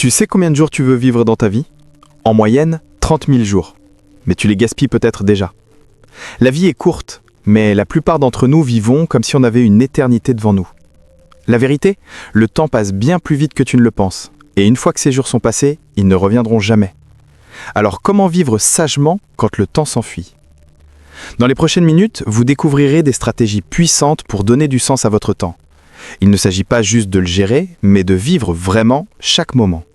Tu sais combien de jours tu veux vivre dans ta vie? En moyenne, 30 000 jours. Mais tu les gaspilles peut-être déjà. La vie est courte, mais la plupart d'entre nous vivons comme si on avait une éternité devant nous. La vérité, le temps passe bien plus vite que tu ne le penses. Et une fois que ces jours sont passés, ils ne reviendront jamais. Alors comment vivre sagement quand le temps s'enfuit? Dans les prochaines minutes, vous découvrirez des stratégies puissantes pour donner du sens à votre temps. Il ne s'agit pas juste de le gérer, mais de vivre vraiment chaque moment.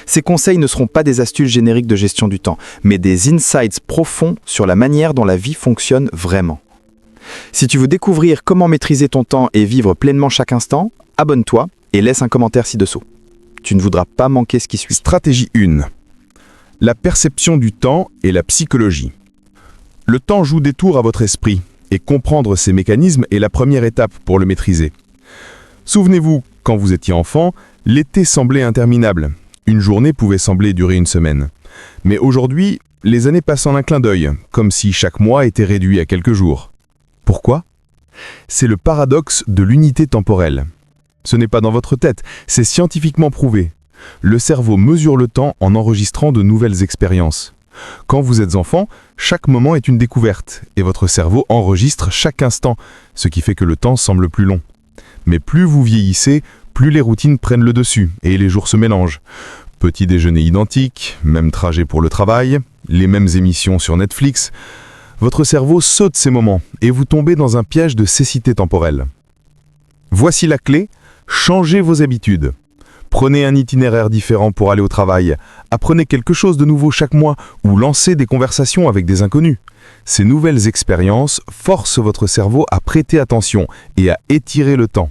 Ces conseils ne seront pas des astuces génériques de gestion du temps, mais des insights profonds sur la manière dont la vie fonctionne vraiment. Si tu veux découvrir comment maîtriser ton temps et vivre pleinement chaque instant, abonne-toi et laisse un commentaire ci-dessous. Tu ne voudras pas manquer ce qui suit. Stratégie 1. La perception du temps et la psychologie. Le temps joue des tours à votre esprit, et comprendre ses mécanismes est la première étape pour le maîtriser. Souvenez-vous, quand vous étiez enfant, l'été semblait interminable. Une journée pouvait sembler durer une semaine. Mais aujourd'hui, les années passent en un clin d'œil, comme si chaque mois était réduit à quelques jours. Pourquoi? C'est le paradoxe de l'unité temporelle. Ce n'est pas dans votre tête, c'est scientifiquement prouvé. Le cerveau mesure le temps en enregistrant de nouvelles expériences. Quand vous êtes enfant, chaque moment est une découverte, et votre cerveau enregistre chaque instant, ce qui fait que le temps semble plus long. Mais plus vous vieillissez, plus les routines prennent le dessus, et les jours se mélangent. Petit déjeuner identique, même trajet pour le travail, les mêmes émissions sur Netflix. Votre cerveau saute ces moments, et vous tombez dans un piège de cécité temporelle. Voici la clé, changez vos habitudes. Prenez un itinéraire différent pour aller au travail, apprenez quelque chose de nouveau chaque mois ou lancez des conversations avec des inconnus. Ces nouvelles expériences forcent votre cerveau à prêter attention et à étirer le temps.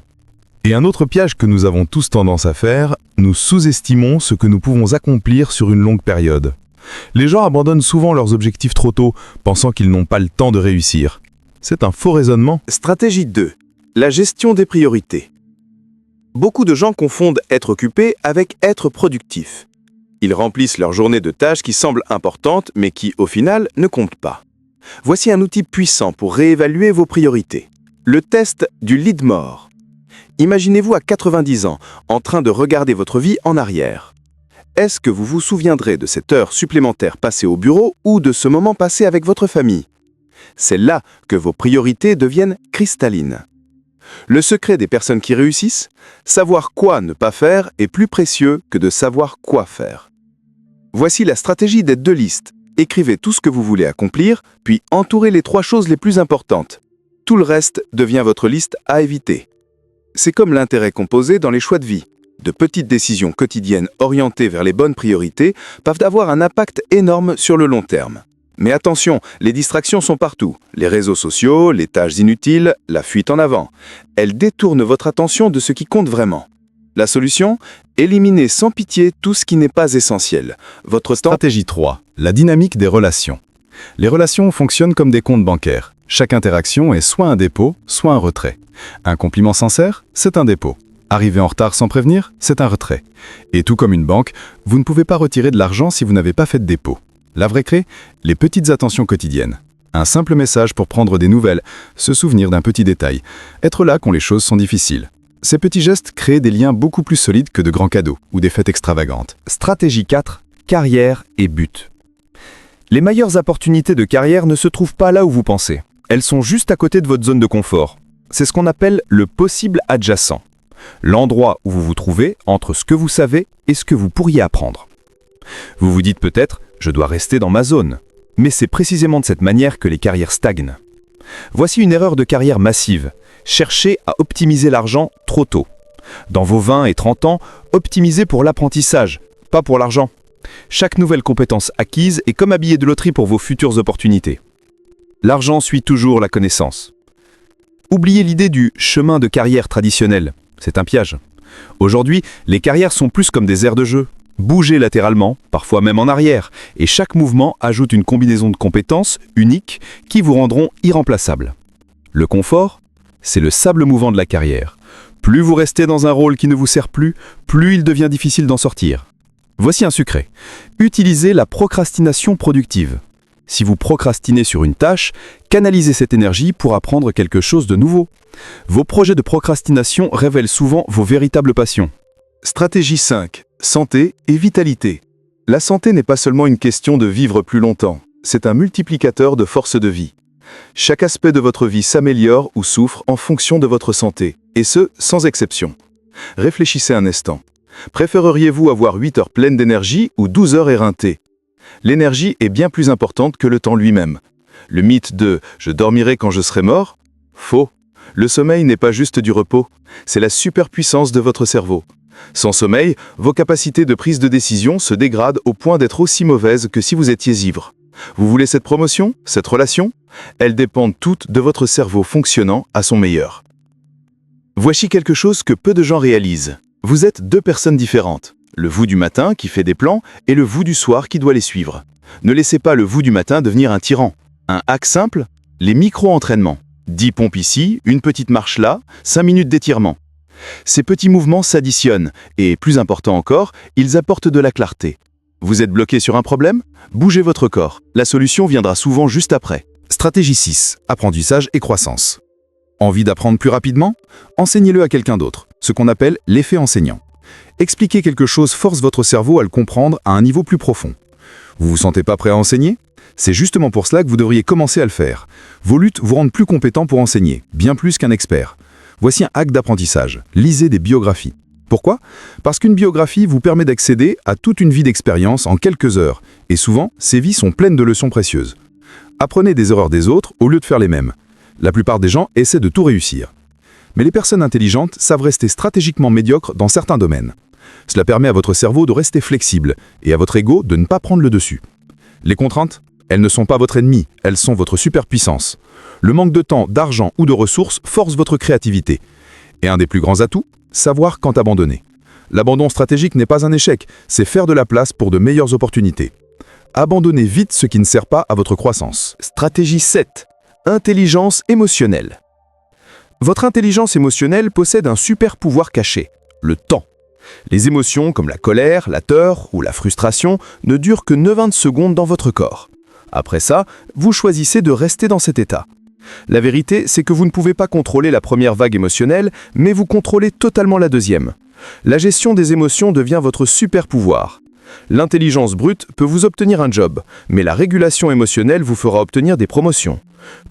Et un autre piège que nous avons tous tendance à faire, nous sous-estimons ce que nous pouvons accomplir sur une longue période. Les gens abandonnent souvent leurs objectifs trop tôt, pensant qu'ils n'ont pas le temps de réussir. C'est un faux raisonnement. Stratégie 2. La gestion des priorités. Beaucoup de gens confondent être occupé avec être productif. Ils remplissent leur journée de tâches qui semblent importantes, mais qui, au final, ne comptent pas. Voici un outil puissant pour réévaluer vos priorités. Le test du lead more. Imaginez-vous à 90 ans, en train de regarder votre vie en arrière. Est-ce que vous vous souviendrez de cette heure supplémentaire passée au bureau ou de ce moment passé avec votre famille? C'est là que vos priorités deviennent cristallines. Le secret des personnes qui réussissent, savoir quoi ne pas faire est plus précieux que de savoir quoi faire. Voici la stratégie des 2 listes. Écrivez tout ce que vous voulez accomplir, puis entourez les 3 choses les plus importantes. Tout le reste devient votre liste à éviter. C'est comme l'intérêt composé dans les choix de vie. De petites décisions quotidiennes orientées vers les bonnes priorités peuvent avoir un impact énorme sur le long terme. Mais attention, les distractions sont partout. Les réseaux sociaux, les tâches inutiles, la fuite en avant. Elles détournent votre attention de ce qui compte vraiment. La solution? Éliminez sans pitié tout ce qui n'est pas essentiel. Votre temps... Stratégie 3. La dynamique des relations. Les relations fonctionnent comme des comptes bancaires. Chaque interaction est soit un dépôt, soit un retrait. Un compliment sincère, c'est un dépôt. Arriver en retard sans prévenir, c'est un retrait. Et tout comme une banque, vous ne pouvez pas retirer de l'argent si vous n'avez pas fait de dépôt. La vraie clé, les petites attentions quotidiennes. Un simple message pour prendre des nouvelles, se souvenir d'un petit détail, être là quand les choses sont difficiles. Ces petits gestes créent des liens beaucoup plus solides que de grands cadeaux ou des fêtes extravagantes. Stratégie 4. Carrière et but. Les meilleures opportunités de carrière ne se trouvent pas là où vous pensez. Elles sont juste à côté de votre zone de confort. C'est ce qu'on appelle le possible adjacent. L'endroit où vous vous trouvez entre ce que vous savez et ce que vous pourriez apprendre. Vous vous dites peut-être, je dois rester dans ma zone. Mais c'est précisément de cette manière que les carrières stagnent. Voici une erreur de carrière massive. Cherchez à optimiser l'argent trop tôt. Dans vos 20 et 30 ans, optimisez pour l'apprentissage, pas pour l'argent. Chaque nouvelle compétence acquise est comme un billet de loterie pour vos futures opportunités. L'argent suit toujours la connaissance. Oubliez l'idée du chemin de carrière traditionnel. C'est un piège. Aujourd'hui, les carrières sont plus comme des aires de jeu. Bougez latéralement, parfois même en arrière, et chaque mouvement ajoute une combinaison de compétences uniques qui vous rendront irremplaçables. Le confort, c'est le sable mouvant de la carrière. Plus vous restez dans un rôle qui ne vous sert plus, plus il devient difficile d'en sortir. Voici un secret. Utilisez la procrastination productive. Si vous procrastinez sur une tâche, canalisez cette énergie pour apprendre quelque chose de nouveau. Vos projets de procrastination révèlent souvent vos véritables passions. Stratégie 5. Santé et vitalité. La santé n'est pas seulement une question de vivre plus longtemps, c'est un multiplicateur de force de vie. Chaque aspect de votre vie s'améliore ou souffre en fonction de votre santé, et ce, sans exception. Réfléchissez un instant. Préféreriez-vous avoir 8 heures pleines d'énergie ou 12 heures éreintées? L'énergie est bien plus importante que le temps lui-même. Le mythe de « je dormirai quand je serai mort » faux. Le sommeil n'est pas juste du repos, c'est la superpuissance de votre cerveau. Sans sommeil, vos capacités de prise de décision se dégradent au point d'être aussi mauvaises que si vous étiez ivre. Vous voulez cette promotion, cette relation? Elles dépendent toutes de votre cerveau fonctionnant à son meilleur. Voici quelque chose que peu de gens réalisent. Vous êtes deux personnes différentes. Le vous du matin qui fait des plans et le vous du soir qui doit les suivre. Ne laissez pas le vous du matin devenir un tyran. Un hack simple? Les micro-entraînements. 10 pompes ici, une petite marche là, 5 minutes d'étirement. Ces petits mouvements s'additionnent et, plus important encore, ils apportent de la clarté. Vous êtes bloqué sur un problème? Bougez votre corps. La solution viendra souvent juste après. Stratégie 6. Apprentissage et croissance. Envie d'apprendre plus rapidement? Enseignez-le à quelqu'un d'autre, ce qu'on appelle l'effet enseignant. Expliquer quelque chose force votre cerveau à le comprendre à un niveau plus profond. Vous vous sentez pas prêt à enseigner? C'est justement pour cela que vous devriez commencer à le faire. Vos luttes vous rendent plus compétent pour enseigner, bien plus qu'un expert. Voici un hack d'apprentissage. Lisez des biographies. Pourquoi? Parce qu'une biographie vous permet d'accéder à toute une vie d'expérience en quelques heures. Et souvent, ces vies sont pleines de leçons précieuses. Apprenez des erreurs des autres au lieu de faire les mêmes. La plupart des gens essaient de tout réussir. Mais les personnes intelligentes savent rester stratégiquement médiocres dans certains domaines. Cela permet à votre cerveau de rester flexible et à votre ego de ne pas prendre le dessus. Les contraintes? Elles ne sont pas votre ennemi, elles sont votre superpuissance. Le manque de temps, d'argent ou de ressources force votre créativité. Et un des plus grands atouts? Savoir quand abandonner. L'abandon stratégique n'est pas un échec, c'est faire de la place pour de meilleures opportunités. Abandonnez vite ce qui ne sert pas à votre croissance. Stratégie 7. Intelligence émotionnelle. Votre intelligence émotionnelle possède un super pouvoir caché, le temps. Les émotions comme la colère, la peur ou la frustration ne durent que 90 secondes dans votre corps. Après ça, vous choisissez de rester dans cet état. La vérité, c'est que vous ne pouvez pas contrôler la première vague émotionnelle, mais vous contrôlez totalement la deuxième. La gestion des émotions devient votre super pouvoir. L'intelligence brute peut vous obtenir un job, mais la régulation émotionnelle vous fera obtenir des promotions.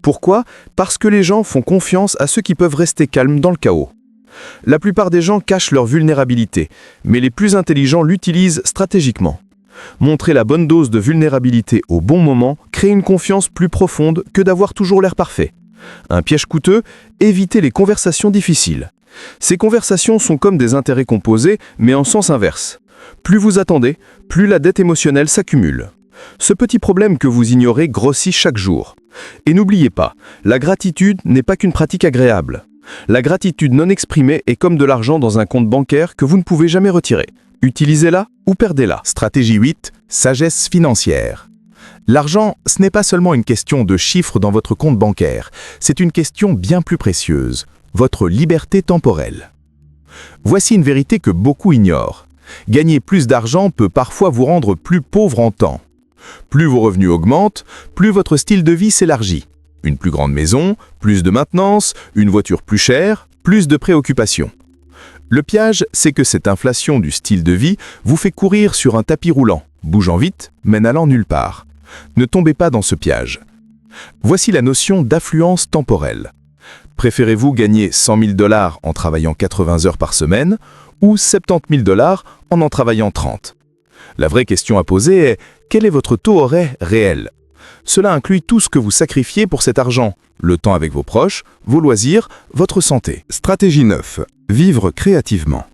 Pourquoi? Parce que les gens font confiance à ceux qui peuvent rester calmes dans le chaos. La plupart des gens cachent leur vulnérabilité, mais les plus intelligents l'utilisent stratégiquement. Montrer la bonne dose de vulnérabilité au bon moment crée une confiance plus profonde que d'avoir toujours l'air parfait. Un piège coûteux, évitez les conversations difficiles. Ces conversations sont comme des intérêts composés, mais en sens inverse. Plus vous attendez, plus la dette émotionnelle s'accumule. Ce petit problème que vous ignorez grossit chaque jour. Et n'oubliez pas, la gratitude n'est pas qu'une pratique agréable. La gratitude non exprimée est comme de l'argent dans un compte bancaire que vous ne pouvez jamais retirer. Utilisez-la ou perdez-la. Stratégie 8. Sagesse financière. L'argent, ce n'est pas seulement une question de chiffres dans votre compte bancaire, c'est une question bien plus précieuse, votre liberté temporelle. Voici une vérité que beaucoup ignorent. Gagner plus d'argent peut parfois vous rendre plus pauvre en temps. Plus vos revenus augmentent, plus votre style de vie s'élargit. Une plus grande maison, plus de maintenance, une voiture plus chère, plus de préoccupations. Le piège, c'est que cette inflation du style de vie vous fait courir sur un tapis roulant, bougeant vite, mais n'allant nulle part. Ne tombez pas dans ce piège. Voici la notion d'affluence temporelle. Préférez-vous gagner 100 000 $ en travaillant 80 heures par semaine ou 70 000 $ en travaillant 30? La vraie question à poser est, quel est votre taux horaire réel? Cela inclut tout ce que vous sacrifiez pour cet argent, le temps avec vos proches, vos loisirs, votre santé. Stratégie 9. Vivre créativement.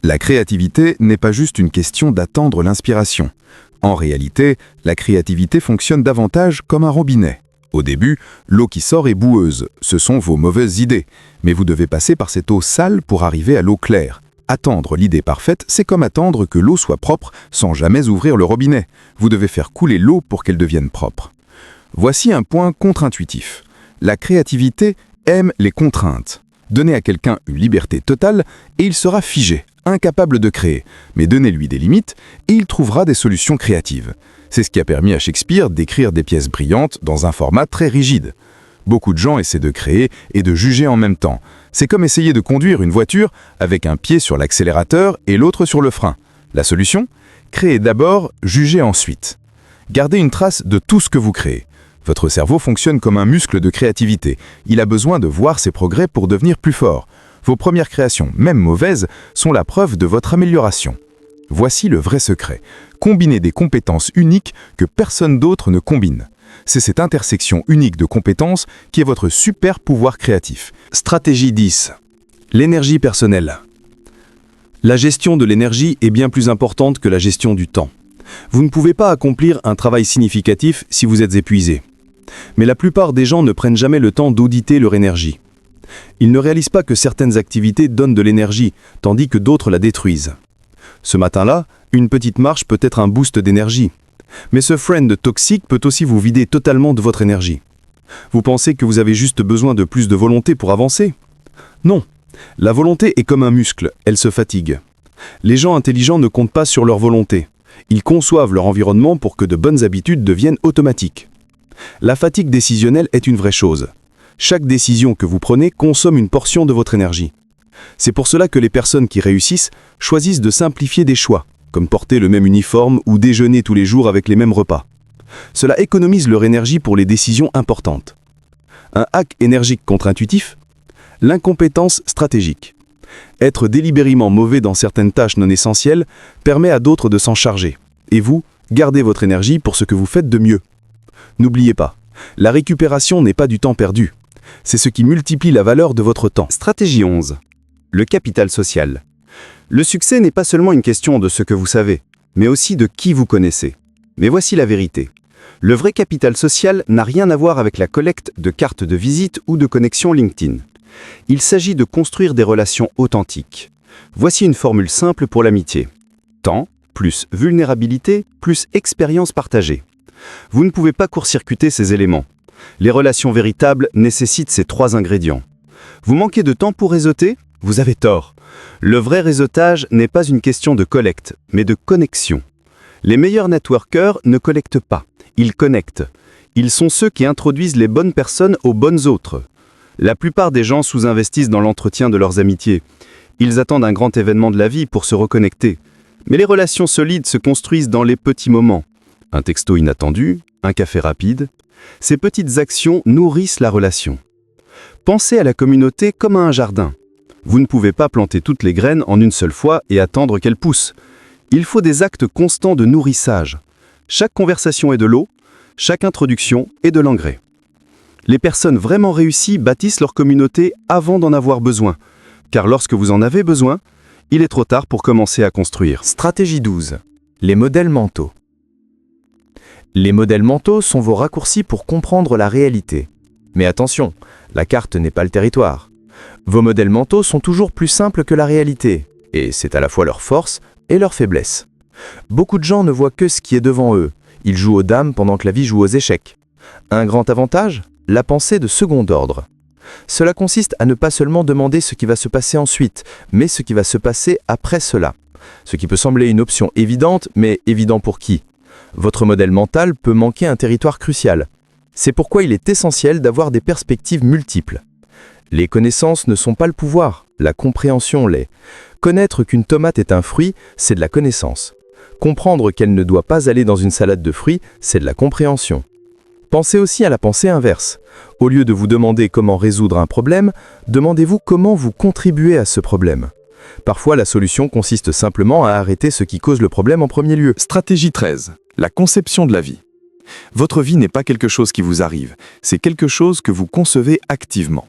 La créativité n'est pas juste une question d'attendre l'inspiration. En réalité, la créativité fonctionne davantage comme un robinet. Au début, l'eau qui sort est boueuse, ce sont vos mauvaises idées, mais vous devez passer par cette eau sale pour arriver à l'eau claire. Attendre l'idée parfaite, c'est comme attendre que l'eau soit propre sans jamais ouvrir le robinet. Vous devez faire couler l'eau pour qu'elle devienne propre. Voici un point contre-intuitif. La créativité aime les contraintes. Donnez à quelqu'un une liberté totale et il sera figé, incapable de créer. Mais donnez-lui des limites et il trouvera des solutions créatives. C'est ce qui a permis à Shakespeare d'écrire des pièces brillantes dans un format très rigide. Beaucoup de gens essaient de créer et de juger en même temps. C'est comme essayer de conduire une voiture avec un pied sur l'accélérateur et l'autre sur le frein. La solution? Créez d'abord, jugez ensuite. Gardez une trace de tout ce que vous créez. Votre cerveau fonctionne comme un muscle de créativité. Il a besoin de voir ses progrès pour devenir plus fort. Vos premières créations, même mauvaises, sont la preuve de votre amélioration. Voici le vrai secret. Combinez des compétences uniques que personne d'autre ne combine. C'est cette intersection unique de compétences qui est votre super pouvoir créatif. Stratégie 10. L'énergie personnelle. La gestion de l'énergie est bien plus importante que la gestion du temps. Vous ne pouvez pas accomplir un travail significatif si vous êtes épuisé. Mais la plupart des gens ne prennent jamais le temps d'auditer leur énergie. Ils ne réalisent pas que certaines activités donnent de l'énergie, tandis que d'autres la détruisent. Ce matin-là, une petite marche peut être un boost d'énergie. Mais ce friend toxique peut aussi vous vider totalement de votre énergie. Vous pensez que vous avez juste besoin de plus de volonté pour avancer? Non. La volonté est comme un muscle, elle se fatigue. Les gens intelligents ne comptent pas sur leur volonté. Ils conçoivent leur environnement pour que de bonnes habitudes deviennent automatiques. La fatigue décisionnelle est une vraie chose. Chaque décision que vous prenez consomme une portion de votre énergie. C'est pour cela que les personnes qui réussissent choisissent de simplifier des choix, comme porter le même uniforme ou déjeuner tous les jours avec les mêmes repas. Cela économise leur énergie pour les décisions importantes. Un hack énergique contre-intuitif? L'incompétence stratégique. Être délibérément mauvais dans certaines tâches non essentielles permet à d'autres de s'en charger. Et vous, gardez votre énergie pour ce que vous faites de mieux. N'oubliez pas, la récupération n'est pas du temps perdu. C'est ce qui multiplie la valeur de votre temps. Stratégie 11. Le capital social. Le succès n'est pas seulement une question de ce que vous savez, mais aussi de qui vous connaissez. Mais voici la vérité. Le vrai capital social n'a rien à voir avec la collecte de cartes de visite ou de connexions LinkedIn. Il s'agit de construire des relations authentiques. Voici une formule simple pour l'amitié. Temps plus vulnérabilité plus expérience partagée. Vous ne pouvez pas court-circuiter ces éléments. Les relations véritables nécessitent ces 3 ingrédients. Vous manquez de temps pour réseauter? Vous avez tort. Le vrai réseautage n'est pas une question de collecte, mais de connexion. Les meilleurs networkers ne collectent pas, ils connectent. Ils sont ceux qui introduisent les bonnes personnes aux bonnes autres. La plupart des gens sous-investissent dans l'entretien de leurs amitiés. Ils attendent un grand événement de la vie pour se reconnecter. Mais les relations solides se construisent dans les petits moments. Un texto inattendu, un café rapide. Ces petites actions nourrissent la relation. Pensez à la communauté comme à un jardin. Vous ne pouvez pas planter toutes les graines en une seule fois et attendre qu'elles poussent. Il faut des actes constants de nourrissage. Chaque conversation est de l'eau, chaque introduction est de l'engrais. Les personnes vraiment réussies bâtissent leur communauté avant d'en avoir besoin. Car lorsque vous en avez besoin, il est trop tard pour commencer à construire. Stratégie 12. Les modèles mentaux. Les modèles mentaux sont vos raccourcis pour comprendre la réalité. Mais attention, la carte n'est pas le territoire. Vos modèles mentaux sont toujours plus simples que la réalité, et c'est à la fois leur force et leur faiblesse. Beaucoup de gens ne voient que ce qui est devant eux. Ils jouent aux dames pendant que la vie joue aux échecs. Un grand avantage? La pensée de second ordre. Cela consiste à ne pas seulement demander ce qui va se passer ensuite, mais ce qui va se passer après cela. Ce qui peut sembler une option évidente, mais évident pour qui? Votre modèle mental peut manquer un territoire crucial. C'est pourquoi il est essentiel d'avoir des perspectives multiples. Les connaissances ne sont pas le pouvoir, la compréhension l'est. Connaître qu'une tomate est un fruit, c'est de la connaissance. Comprendre qu'elle ne doit pas aller dans une salade de fruits, c'est de la compréhension. Pensez aussi à la pensée inverse. Au lieu de vous demander comment résoudre un problème, demandez-vous comment vous contribuez à ce problème. Parfois, la solution consiste simplement à arrêter ce qui cause le problème en premier lieu. Stratégie 13. La conception de la vie. Votre vie n'est pas quelque chose qui vous arrive, c'est quelque chose que vous concevez activement.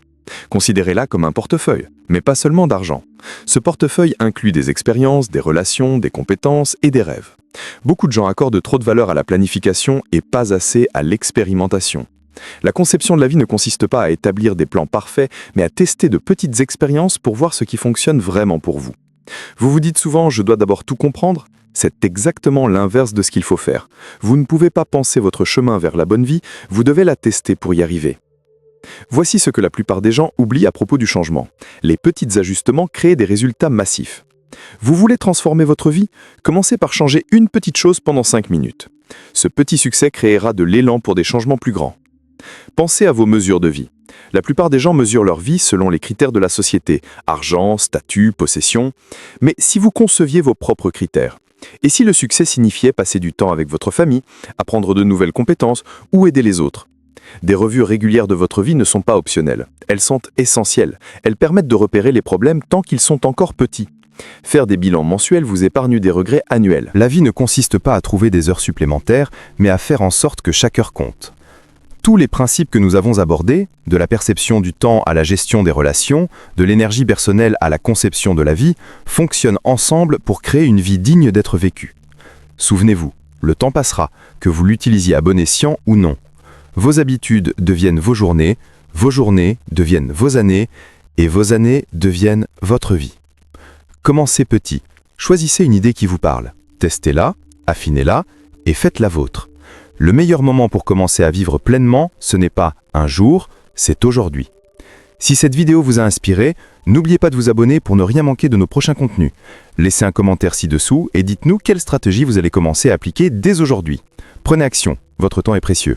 Considérez-la comme un portefeuille, mais pas seulement d'argent. Ce portefeuille inclut des expériences, des relations, des compétences et des rêves. Beaucoup de gens accordent trop de valeur à la planification et pas assez à l'expérimentation. La conception de la vie ne consiste pas à établir des plans parfaits, mais à tester de petites expériences pour voir ce qui fonctionne vraiment pour vous. Vous vous dites souvent « je dois d'abord tout comprendre ». C'est exactement l'inverse de ce qu'il faut faire. Vous ne pouvez pas penser votre chemin vers la bonne vie, vous devez la tester pour y arriver. Voici ce que la plupart des gens oublient à propos du changement. Les petits ajustements créent des résultats massifs. Vous voulez transformer votre vie? Commencez par changer une petite chose pendant 5 minutes. Ce petit succès créera de l'élan pour des changements plus grands. Pensez à vos mesures de vie. La plupart des gens mesurent leur vie selon les critères de la société, argent, statut, possession. Mais si vous conceviez vos propres critères, et si le succès signifiait passer du temps avec votre famille, apprendre de nouvelles compétences ou aider les autres? Des revues régulières de votre vie ne sont pas optionnelles, elles sont essentielles. Elles permettent de repérer les problèmes tant qu'ils sont encore petits. Faire des bilans mensuels vous épargne des regrets annuels. La vie ne consiste pas à trouver des heures supplémentaires, mais à faire en sorte que chaque heure compte. Tous les principes que nous avons abordés, de la perception du temps à la gestion des relations, de l'énergie personnelle à la conception de la vie, fonctionnent ensemble pour créer une vie digne d'être vécue. Souvenez-vous, le temps passera, que vous l'utilisiez à bon escient ou non. Vos habitudes deviennent vos journées deviennent vos années, et vos années deviennent votre vie. Commencez petit, choisissez une idée qui vous parle, testez-la, affinez-la et faites-la vôtre. Le meilleur moment pour commencer à vivre pleinement, ce n'est pas un jour, c'est aujourd'hui. Si cette vidéo vous a inspiré, n'oubliez pas de vous abonner pour ne rien manquer de nos prochains contenus. Laissez un commentaire ci-dessous et dites-nous quelle stratégie vous allez commencer à appliquer dès aujourd'hui. Prenez action, votre temps est précieux.